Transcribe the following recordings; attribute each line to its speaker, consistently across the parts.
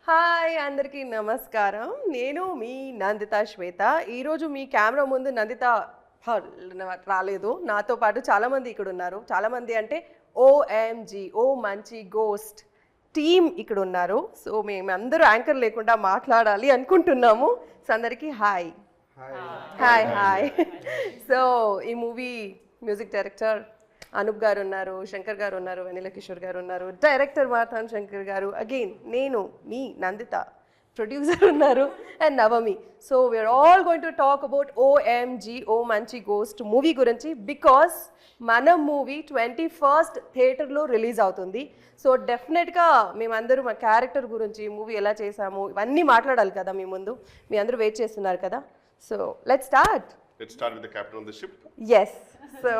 Speaker 1: Hi అందరికీ నమస్కారం. నేను మీ నందిత శ్వేత. ఈరోజు మీ కెమెరా ముందు నందిత రాలేదు. నాతో పాటు చాలామంది ఇక్కడ ఉన్నారు. చాలామంది అంటే ఓఎంజీ ఓ మంచి గోస్ట్ టీమ్ ఇక్కడ ఉన్నారు. సో మేమందరూ యాంకర్ లేకుండా మాట్లాడాలి అనుకుంటున్నాము. సో అందరికీ హాయ్ హాయ్ హాయ్. సో ఈ మూవీ మ్యూజిక్ డైరెక్టర్ అనూప్ గారు ఉన్నారు, శంకర్ గారు ఉన్నారు, వెనిల కిషోర్ గారు ఉన్నారు, డైరెక్టర్ మాథాన్ శంకర్ గారు, అగైన్ నేను మీ నందిత, ప్రొడ్యూసర్ ఉన్నారు and Navami. So we are all going to talk about OMG ఓ మంచి గోస్ట్ మూవీ గురించి. బికాస్ మన మూవీ 21st థియేటర్లో రిలీజ్ అవుతుంది. సో డెఫినెట్గా మేమందరూ మా క్యారెక్టర్ గురించి, మూవీ ఎలా చేసాము, ఇవన్నీ మాట్లాడాలి కదా మీ ముందు. మీ అందరూ వెయిట్ చేస్తున్నారు కదా. So let's start.
Speaker 2: Let's start with the captain of the ship.
Speaker 1: Yes. So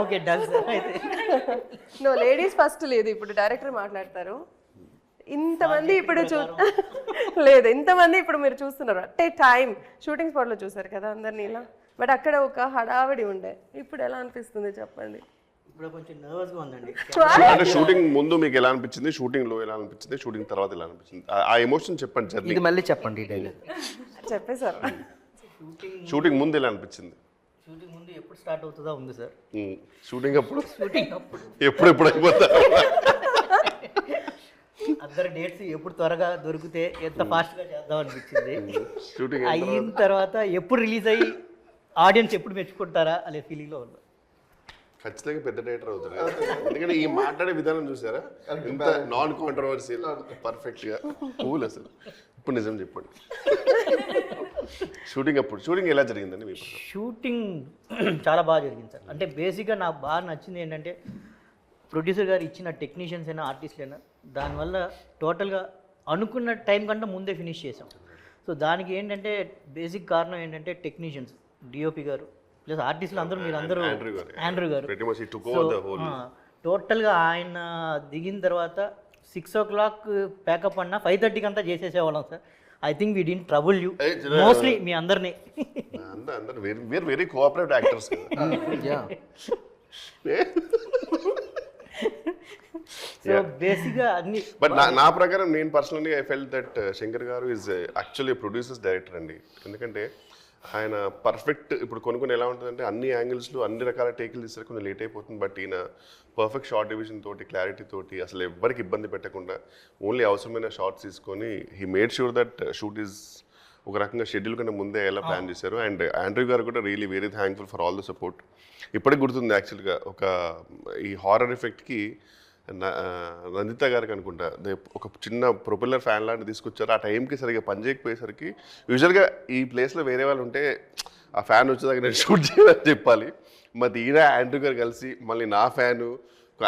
Speaker 3: okay done sir. అయితే
Speaker 1: నో లేడీస్ ఫస్ట్ లేదు, ఇప్పుడు డైరెక్టర్ మాట్లాడతారు. ఇంతమంది ఇప్పుడు లేదు, ఇంతమంది ఇప్పుడు మీరు చూస్తున్నారు అంటే టైం షూటింగ్ స్పాట్లో చూసారు కదా అందరినీ ఇలా. బట్ అక్కడ ఒక హడావిడి ఉండే. ఇప్పుడు ఎలా అనిపిస్తుంది చెప్పండి.
Speaker 3: ఇప్పుడు కొంచెం నర్వస్ గా ఉందండి.
Speaker 2: అంటే షూటింగ్ ముందు మీకు ఎలా అనిపించింది, షూటింగ్ లో ఎలా అనిపించింది, షూటింగ్ తర్వాత ఎలా అనిపించింది, ఆ ఎమోషన్ చెప్పండి. జర్నీ
Speaker 3: ఇది మళ్ళీ చెప్పండి డైలాగ్.
Speaker 1: చెప్పేశారు.
Speaker 2: షూటింగ్ ముందు ఎలా అనిపించింది?
Speaker 3: షూటింగ్ ముందు ఎప్పుడు స్టార్ట్ అవుతుందా ఉంది సార్.
Speaker 2: షూటింగ్ అప్పుడు
Speaker 3: షూటింగ్ అప్పుడు
Speaker 2: ఎప్పుడు అయిపోతా
Speaker 3: అందరు డేట్స్ ఎప్పుడు త్వరగా దొరికితే ఎంత ఫాస్ట్ గా చేద్దాం అనిపించింది.
Speaker 2: షూటింగ్
Speaker 3: అయిన తర్వాత ఎప్పుడు రిలీజ్ అయ్యి ఆడియన్స్ ఎప్పుడు మెచ్చుకుంటారా అనే ఫీలింగ్ లో ఉన్నా.
Speaker 2: ఖచ్చితంగా పెద్ద డైరెక్టర్ అవుతారు. ఎందుకంటే ఈ మాట్లాడే విధానం చూసారా, ఇంత నాన్ కాంట్రవర్సియల్, పర్ఫెక్ట్ గా కూల్. అసలు ఇప్పుడు నిజం చెప్పండి, షూటింగ్ ఎలా జరిగిందండి మీకు?
Speaker 3: షూటింగ్ చాలా బాగా జరిగింది సార్. అంటే బేసిక్గా నాకు బాగా నచ్చింది ఏంటంటే ప్రొడ్యూసర్ గారు ఇచ్చిన టెక్నీషియన్స్ అయినా ఆర్టిస్టులు అయినా దానివల్ల టోటల్గా అనుకున్న టైం కంటే ముందే ఫినిష్ చేసాం. సో దానికి ఏంటంటే బేసిక్ కారణం ఏంటంటే టెక్నీషియన్స్, డిఓపి గారు ప్లస్ ఆర్టిస్టులు అందరూ, మీరు అందరూ ఆండ్రూ గారు టోటల్గా ఆయన దిగిన తర్వాత 6 o'clock ప్యాకప్ అన్నా 5:30కి అంతా చేసేసేవాళ్ళం sir. I think we did trouble you mostly మీ అందరినీ.
Speaker 2: Very cooperative actors.
Speaker 3: సో బేసిక్గా అన్ని.
Speaker 2: బట్ నా ప్రకారం నేను personally I felt that Shankar గారు ఈజ్ యాక్చువల్లీ ప్రొడ్యూసర్స్ డైరెక్టర్ అండి. ఎందుకంటే ఆయన పర్ఫెక్ట్, ఇప్పుడు కొన్ని ఎలా ఉంటుందంటే అన్ని యాంగిల్స్లో అన్ని రకాల టేకులు తీస్తారు, కొంచెం లేట్ అయిపోతుంది. బట్ ఈయన పర్ఫెక్ట్ షార్ట్ డివిజన్ తోటి, క్లారిటీ తోటి, అసలు ఎవ్వరికి ఇబ్బంది పెట్టకుండా ఓన్లీ అవసరమైన షార్ట్స్ తీసుకొని he made sure that shoot is ఒక రకంగా షెడ్యూల్ కంటే ముందే ఎలా ప్లాన్ చేశారు. అండ్ ఆండ్రూ గారు కూడా really very thankful for all the support. ఇప్పటికి గుర్తుంది యాక్చువల్గా ఒక ఈ హారర్ ఎఫెక్ట్కి నందిత గారికి అనుకుంటా ఒక చిన్న ప్రొపెల్లర్ ఫ్యాన్ లాంటి తీసుకొచ్చారు. ఆ టైంకి సరిగ్గా పనిచేయకపోయేసరికి యూజువల్గా ఈ ప్లేస్లో వేరే వాళ్ళు ఉంటే ఆ ఫ్యాన్ వచ్చేదాకా నేను షూట్ చేయాలని చెప్పాలి. మరి ఈయన ఆండ్రూ గారు కలిసి మళ్ళీ నా ఫ్యాను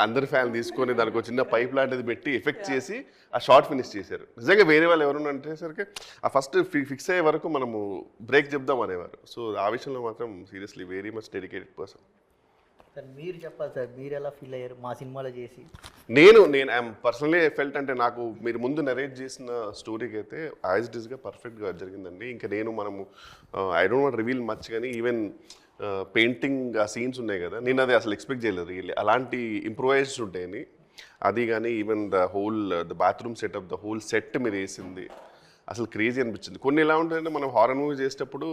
Speaker 2: అందరి ఫ్యాన్ తీసుకొని దానికి ఒక చిన్న పైప్ లాంటిది పెట్టి ఎఫెక్ట్ చేసి ఆ షార్ట్ ఫినిష్ చేశారు. నిజంగా వేరే వాళ్ళు ఎవరు అంటేసరికి ఆ ఫస్ట్ ఫిక్స్ అయ్యే వరకు మనము బ్రేక్ చెప్దాం అనేవారు. సో ఆ విషయంలో మాత్రం seriously very much dedicated person.
Speaker 3: Sir మీరు చెప్పాలి సార్, మీరు ఎలా ఫీల్ అయ్యారు మా సినిమాలో చేసి?
Speaker 2: నేను ఐఎమ్ పర్సనలీ ఫెల్ట్ అంటే నాకు మీరు ముందు నరేట్ చేసిన స్టోరీకి అయితే యాజ్ ఇట్ ఈస్గా పర్ఫెక్ట్గా జరిగిందండి. ఇంకా మనము I don't want reveal much, కానీ ఈవెన్ పెయింటింగ్ ఆ సీన్స్ ఉన్నాయి కదా, నేను అది అసలు ఎక్స్పెక్ట్ చేయలేదు రియల్లీ. అలాంటి ఇంప్రూవైజ్డ్ ఉంటాయని అది కానీ even the bathroom setup, the whole set మీరు వేసింది అసలు క్రేజీ అనిపించింది. కొన్ని ఎలా ఉంటుందంటే మనం హారర్ మూవీ చేసేటప్పుడు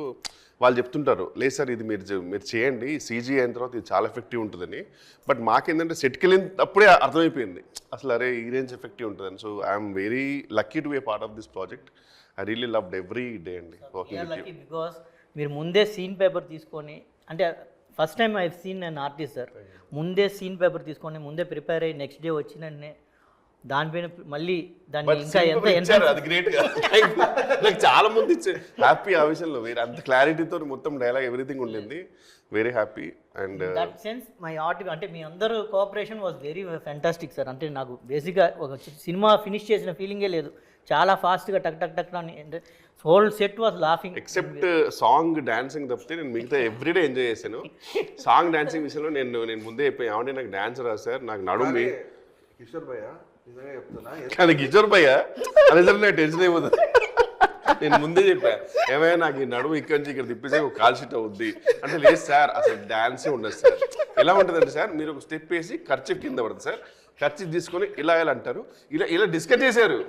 Speaker 2: వాళ్ళు చెప్తుంటారు, లేదు సార్ ఇది మీరు చేయండి, సీజీ అయిన తర్వాత ఇది చాలా ఎఫెక్టివ్ ఉంటుందని. బట్ మాకేంటంటే సెట్కి వెళ్ళినప్పుడే అర్థమైపోయింది అసలు అరే ఈ రేంజ్ ఎఫెక్టివ్ ఉంటుందని. So I'm very lucky to be part of this project. I really loved every day అండి వర్కింగ్ విత్ యూ.
Speaker 3: బికాస్ మీరు ముందే సీన్ పేపర్ తీసుకొని, అంటే first time I seen an artist sir, ముందే సీన్ పేపర్ తీసుకొని ముందే prepare అయ్యి next day వచ్చిన దానిపైన మళ్ళీ దాన్ని ఇంకా ఎంత
Speaker 2: అది గ్రేట్ గా నాకు చాలా మంది హ్యాపీ ఆ విషయంలో. వేరే అంత క్లారిటీతో మొత్తం డైలాగ్ ఎవ్రీథింగ్ ఉండింది. Very happy. And
Speaker 3: that sense my art అంటే మీ అందరూ cooperation was very fantastic sir. అంటే నాకు బేసిక్గా ఒక సినిమా ఫినిష్ చేసిన ఫీలింగే లేదు. చాలా ఫాస్ట్గా టక్ టక్ టక్ అని whole set was laughing.
Speaker 2: Except song dancing తప్పితే నేను మిగతా ఎవ్రీడే ఎంజాయ్ చేశాను. సాంగ్ డాన్సింగ్ విషయంలో నేను ముందే చెప్పాను, ఏమంటే నాకు డాన్స్ రాదు సార్, నాకు నడుము
Speaker 4: కిషోర్ భయ్య నిజంగా చెప్తున్నా,
Speaker 2: కానీ కిషోర్ భయ్య అదే సార్ నాకు టెన్షన్ అయిపోతుంది. నేను ముందే చెప్పా, ఏమైనా నాకు ఈ నడుము ఇక్కడ నుంచి ఇక్కడ తిప్పేసే ఒక కాల్ షీట్ అవుద్ది అంటే, లేదు సార్ అసలు డాన్సే ఉండదు సార్. ఎలా ఉంటుందంటే సార్, మీరు ఒక స్టెప్ వేసి ఖర్చు కింద పడుతుంది సార్, ఖర్చు తీసుకొని ఇలా ఇలా అంటారు, ఇలా ఇలా డిస్కస్ చేశారు.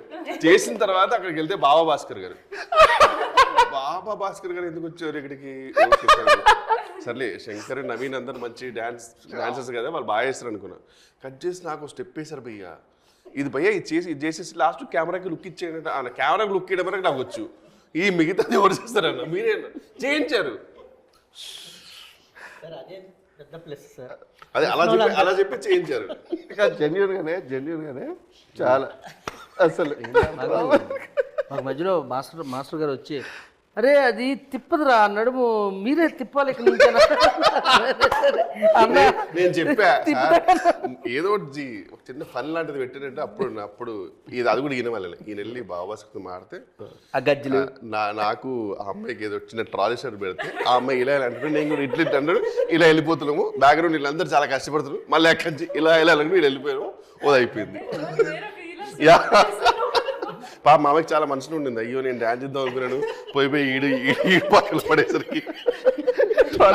Speaker 2: చేసిన తర్వాత అక్కడికి వెళ్తే బాబా భాస్కర్ గారు ఎందుకు వచ్చారు ఇక్కడికి? ఓకే సర్లే, శంకర్ నవీన్ అందరు మంచి డాన్సర్స్ కదా, వాళ్ళు బాగా చేస్తారు అనుకున్నా. కట్ చేసి నాకు స్టెప్ వేశారు భయ్య. ఇది భయ్య ఇది చేసేసి లాస్ట్ కెమెరాకి లుక్ ఇచ్చేయండి. కెమెరాకి లుక్ ఇవ్వడం వరకు నాకు వచ్చు, ఈ మిగతాది ఎవరు చేస్తారన్న, మీరే చేయించారు.
Speaker 3: సార్ అదే పెద్ద ప్లస్ సార్.
Speaker 2: అదే అలా చెప్పి చేయించారు.
Speaker 4: జెన్యున్గానే చాలా అసలు
Speaker 5: మాకు మధ్యలో మాస్టర్ గారు వచ్చి అరే అది తిప్పదురా నడుము మీరే తిప్పాలి ఇక్కడ నుంచి అన్న.
Speaker 2: నేను చెప్పా ఏదో ఒకటి ఒక చిన్న ఫన్ లాంటిది పెట్టినట్టు అప్పుడు ఇది అది కూడా ఈయన వాళ్ళ ఈయన వెళ్ళి బాబాస్కి మాడితే
Speaker 5: ఆ గజ్జలు
Speaker 2: నాకు ఆ అమ్మాయికి ఏదో చిన్న ట్రాలీ షర్ట్ పెడితే ఆ అమ్మాయి ఇలా అంటాడు, నేను కూడా ఇట్లా అంటాడు, ఇలా వెళ్ళిపోతున్నాము. బ్యాక్గ్రౌండ్ వీళ్ళందరూ చాలా కష్టపడుతున్నారు, మళ్ళీ అక్కడి నుంచి ఇలా అనుకుంటే వీళ్ళు వెళ్ళిపోయాము. ఓ అయిపోయింది. పాప మా అమ్మకి చాలా మనసులో ఉండింది, అయ్యో నేను డాన్స్ చేద్దాం అనుకున్నాను, పోయి ఈ పక్కన పడేసరికి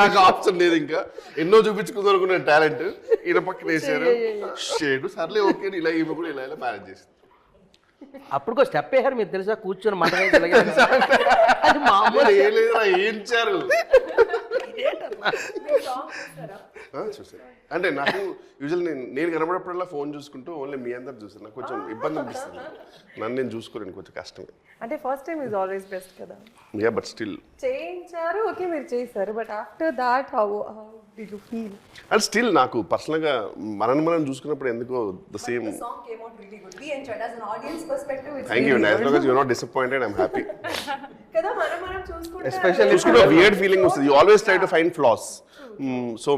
Speaker 2: నాకు ఆప్షన్ లేదు. ఇంకా ఎన్నో చూపించుకుందాం అనుకున్న టాలెంట్ ఈయన పక్కన వేసారు. షేడు సర్లే ఓకే, ఇలా ఈమె కూడా ఇలా మేనేజ్ చేసింది.
Speaker 5: అప్పుడు స్టెప్ వేసారు మీరు తెలుసా, కూర్చొని మాట అది మామూలు
Speaker 2: ఏం లేదురా, ఏంచారు చూసాను. అంటే నాకు యూజువల్ నేను కనబడేప్పుడల్లా ఫోన్ చూసుకుంటూ ఓన్లీ మీ అందరు చూసాను, నాకు కొంచెం ఇబ్బంది అనిపిస్తుంది. నన్ను నేను చూసుకోలేను, కొంచెం కష్టమే.
Speaker 1: అంటే first time is always best కదా.
Speaker 2: యా బట్ స్టిల్
Speaker 1: చేయించారు, ఓకే మీరు చేశారు, but after that how did you feel?
Speaker 2: And still నాకు పర్సనల్గా మనం చూసుకున్నప్పుడు ఎందుకో the same.
Speaker 6: The song came out really good. We enjoyed as an audience perspective. It's
Speaker 2: thank you. As long as you are not disappointed, I'm happy.
Speaker 1: కదా మనం చూసుకుంటే
Speaker 2: చూసుకుంటే weird feeling వస్తుంది. You always try to find flaws. So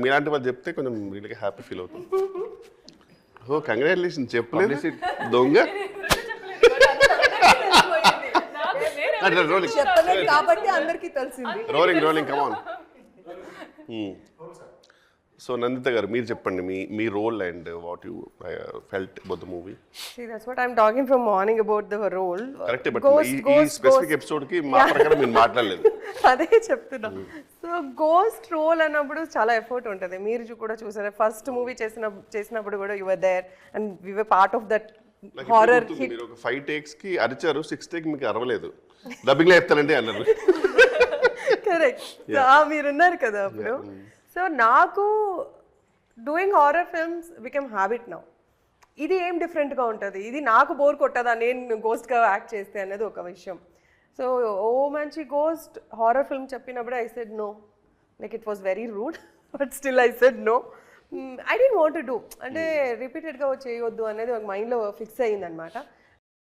Speaker 2: మీలాంటి వాళ్ళు చెప్తే కొంచెం రియల్గా హ్యాపీ ఫీల్ అవుతుంది. ఓ కంగ్రాచులేషన్ చెప్పలేదు దొంగ.
Speaker 1: చెప్పలేదు కాబట్టి అందరికీ తెలిసింది.
Speaker 2: Rolling come on. So Nanditha గారు మీరు చెప్పండి మీ role and what you felt about the movie.
Speaker 1: See, that's what I'm talking from morning about the role.
Speaker 2: Correct, but ఈ స్పెసిఫిక్ ఎపిసోడ్ కి మా ప్రకారం మీరు మాట్లాడలేదు.
Speaker 1: అదే చెప్తున్నా. సో గోస్ట్ రోల్ అన్నప్పుడు చాలా ఎఫర్ట్ ఉంటుంది. మీరు కూడా చూసారు, ఫస్ట్ మూవీ చేసినప్పుడు కూడా you were there and we were part of that horror hit.
Speaker 2: మీరు ఒక 5 takes కి అరిచారు, 6th take మీకు అరవలేదు, డబ్బింగ్ లో చెప్తానండి అన్నారు.
Speaker 1: కరెక్ట్. మీరున్నారు కదా అప్పుడు. సో నాకు doing horror films become habit now. ఇది ఏం డిఫరెంట్గా ఉంటుంది, ఇది నాకు బోర్ కొట్టదా నేను గోస్ట్గా యాక్ట్ చేస్తే అనేది ఒక విషయం. సో ఓ మంచి గోస్ట్ హారర్ ఫిల్మ్ చెప్పినప్పుడు I said no, like it was very rude but still I said no. I don't want to do, అంటే రిపీటెడ్గా చేయొద్దు అనేది ఒక మైండ్లో ఫిక్స్ అయ్యిందనమాట.